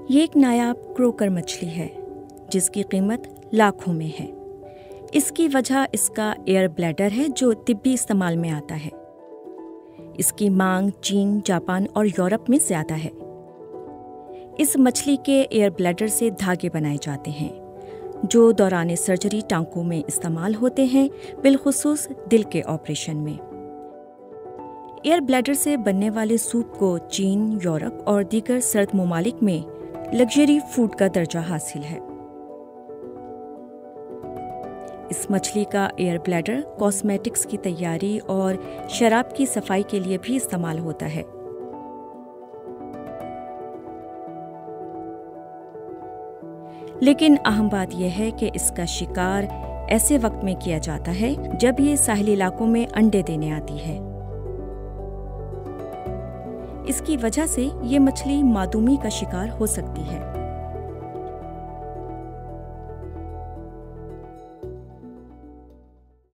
ये एक नायाब क्रोकर मछली है जिसकी कीमत लाखों में है। इसकी वजह इसका एयर ब्लैडर है जो तिब्बी इस्तेमाल में आता है। इसकी मांग चीन, जापान और यूरोप में ज़्यादा है। इस मछली के एयर ब्लैडर से धागे बनाए जाते हैं जो दौरान सर्जरी टांकों में इस्तेमाल होते हैं, बिलखुसूस दिल के ऑपरेशन में। एयर ब्लैडर से बनने वाले सूप को चीन, यूरोप और दीगर सर्द ममालिक में लग्जरी फूड का दर्जा हासिल है। इस मछली का एयर ब्लैडर कॉस्मेटिक्स की तैयारी और शराब की सफाई के लिए भी इस्तेमाल होता है। लेकिन अहम बात यह है कि इसका शिकार ऐसे वक्त में किया जाता है जब ये साहिली इलाकों में अंडे देने आती है। इसकी वजह से ये मछली मादूमी का शिकार हो सकती है।